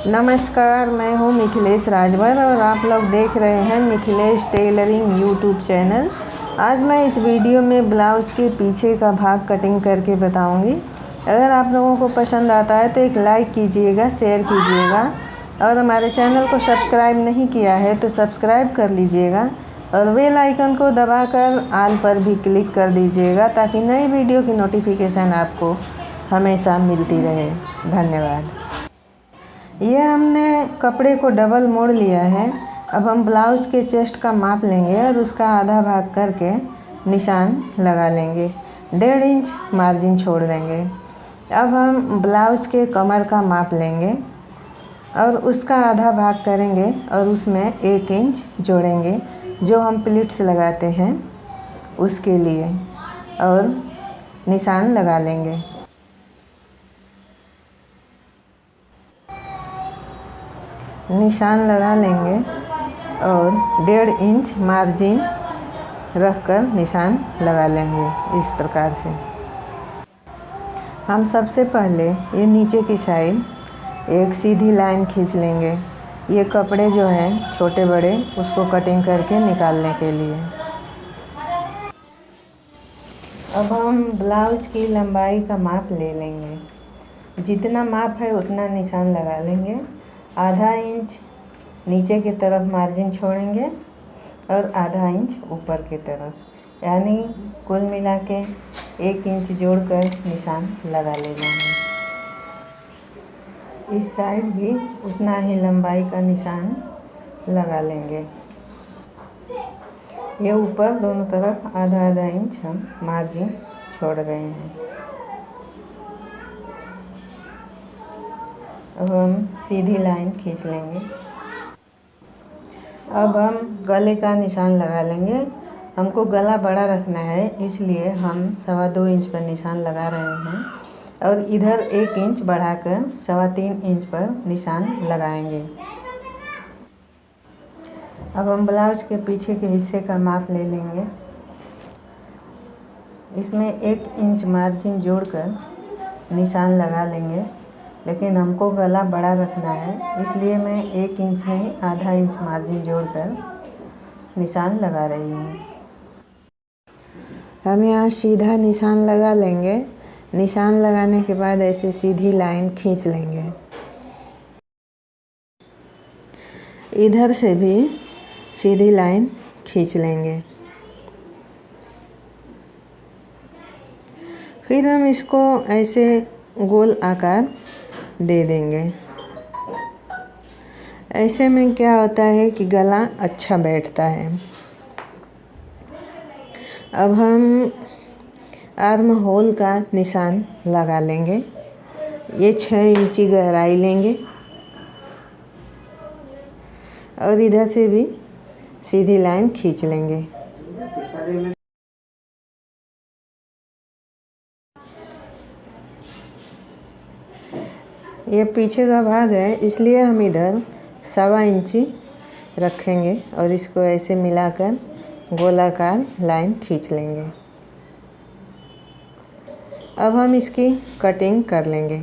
नमस्कार, मैं हूँ मिथिलेश राजभर और आप लोग देख रहे हैं मिथिलेश टेलरिंग यूट्यूब चैनल। आज मैं इस वीडियो में ब्लाउज के पीछे का भाग कटिंग करके बताऊंगी। अगर आप लोगों को पसंद आता है तो एक लाइक कीजिएगा, शेयर कीजिएगा और हमारे चैनल को सब्सक्राइब नहीं किया है तो सब्सक्राइब कर लीजिएगा और बेल आइकन को दबाकर ऑल पर भी क्लिक कर दीजिएगा ताकि नई वीडियो की नोटिफिकेशन आपको हमेशा मिलती रहे। धन्यवाद। ये हमने कपड़े को डबल मोड़ लिया है। अब हम ब्लाउज के चेस्ट का माप लेंगे और उसका आधा भाग करके निशान लगा लेंगे। 1.5 इंच मार्जिन छोड़ देंगे। अब हम ब्लाउज के कमर का माप लेंगे और उसका आधा भाग करेंगे और उसमें 1 इंच जोड़ेंगे जो हम प्लीट्स लगाते हैं उसके लिए, और निशान लगा लेंगे। निशान लगा लेंगे और 1.5 इंच मार्जिन रखकर निशान लगा लेंगे। इस प्रकार से हम सबसे पहले ये नीचे की साइड एक सीधी लाइन खींच लेंगे। ये कपड़े जो हैं छोटे बड़े उसको कटिंग करके निकालने के लिए। अब हम ब्लाउज की लंबाई का माप ले लेंगे। जितना माप है उतना निशान लगा लेंगे। आधा इंच नीचे की तरफ मार्जिन छोड़ेंगे और आधा इंच ऊपर की तरफ, यानी कुल मिला के 1 इंच जोड़कर निशान लगा लेना है। इस साइड भी उतना ही लंबाई का निशान लगा लेंगे। ये ऊपर दोनों तरफ आधा आधा इंच हम मार्जिन छोड़ गए हैं। अब हम सीधी लाइन खींच लेंगे। अब हम गले का निशान लगा लेंगे। हमको गला बड़ा रखना है इसलिए हम 2.25 इंच पर निशान लगा रहे हैं और इधर 1 इंच बढ़ाकर 3.25 इंच पर निशान लगाएंगे। अब हम ब्लाउज के पीछे के हिस्से का माप ले लेंगे। इसमें 1 इंच मार्जिन जोड़कर निशान लगा लेंगे, लेकिन हमको गला बड़ा रखना है इसलिए मैं 1 इंच नहीं आधा इंच मार्जिन जोड़कर निशान लगा रही हूँ। हम यहाँ सीधा निशान लगा लेंगे। निशान लगाने के बाद ऐसे सीधी लाइन खींच लेंगे। इधर से भी सीधी लाइन खींच लेंगे। फिर हम इसको ऐसे गोल आकार दे देंगे। ऐसे में क्या होता है कि गला अच्छा बैठता है। अब हम आर्म होल का निशान लगा लेंगे। ये 6 इंची गहराई लेंगे और इधर से भी सीधी लाइन खींच लेंगे। ये पीछे का भाग है इसलिए हम इधर 1.25 इंची रखेंगे और इसको ऐसे मिलाकर गोलाकार लाइन खींच लेंगे। अब हम इसकी कटिंग कर लेंगे।